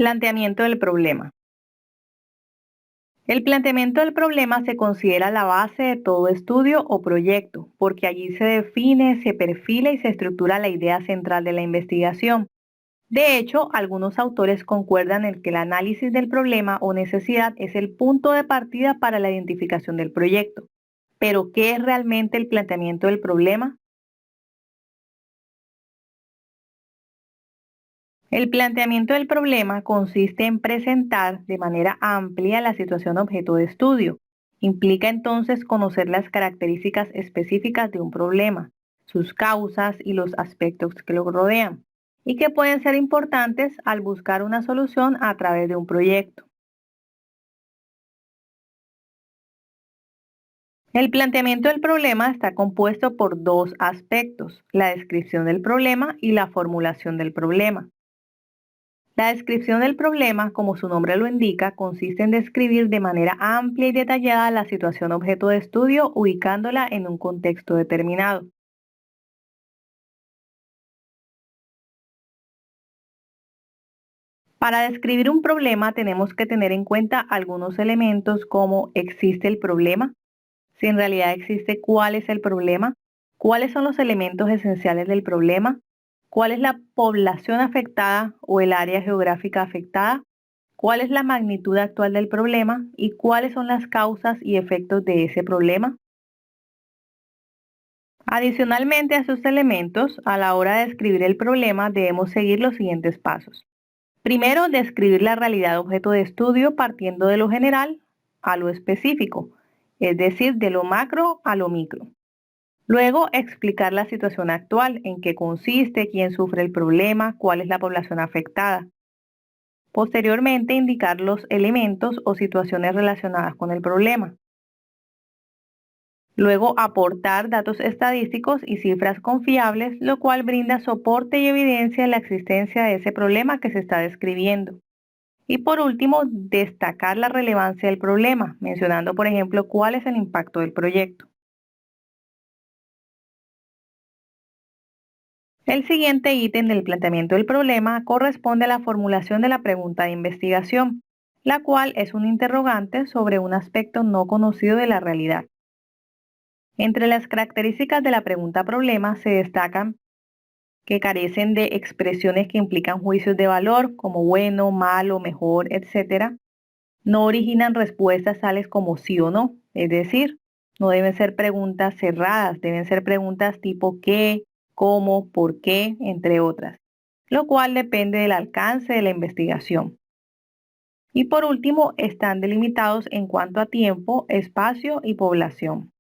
Planteamiento del problema. El planteamiento del problema se considera la base de todo estudio o proyecto, porque allí se define, se perfila y se estructura la idea central de la investigación. De hecho, algunos autores concuerdan en que el análisis del problema o necesidad es el punto de partida para la identificación del proyecto. Pero, ¿qué es realmente el planteamiento del problema? El planteamiento del problema consiste en presentar de manera amplia la situación objeto de estudio. Implica entonces conocer las características específicas de un problema, sus causas y los aspectos que lo rodean, y que pueden ser importantes al buscar una solución a través de un proyecto. El planteamiento del problema está compuesto por dos aspectos, la descripción del problema y la formulación del problema. La descripción del problema, como su nombre lo indica, consiste en describir de manera amplia y detallada la situación objeto de estudio, ubicándola en un contexto determinado. Para describir un problema tenemos que tener en cuenta algunos elementos como existe el problema, si en realidad existe cuál es el problema, cuáles son los elementos esenciales del problema, cuál es la población afectada o el área geográfica afectada, cuál es la magnitud actual del problema y cuáles son las causas y efectos de ese problema. Adicionalmente a estos elementos, a la hora de describir el problema debemos seguir los siguientes pasos. Primero, describir la realidad objeto de estudio partiendo de lo general a lo específico, es decir, de lo macro a lo micro. Luego, explicar la situación actual, en qué consiste, quién sufre el problema, cuál es la población afectada. Posteriormente, indicar los elementos o situaciones relacionadas con el problema. Luego, aportar datos estadísticos y cifras confiables, lo cual brinda soporte y evidencia de la existencia de ese problema que se está describiendo. Y por último, destacar la relevancia del problema, mencionando, por ejemplo, cuál es el impacto del proyecto. El siguiente ítem del planteamiento del problema corresponde a la formulación de la pregunta de investigación, la cual es un interrogante sobre un aspecto no conocido de la realidad. Entre las características de la pregunta problema se destacan que carecen de expresiones que implican juicios de valor como bueno, malo, mejor, etc. No originan respuestas tales como sí o no, es decir, no deben ser preguntas cerradas, deben ser preguntas tipo qué, cómo, por qué, entre otras, lo cual depende del alcance de la investigación. Y por último, están delimitados en cuanto a tiempo, espacio y población.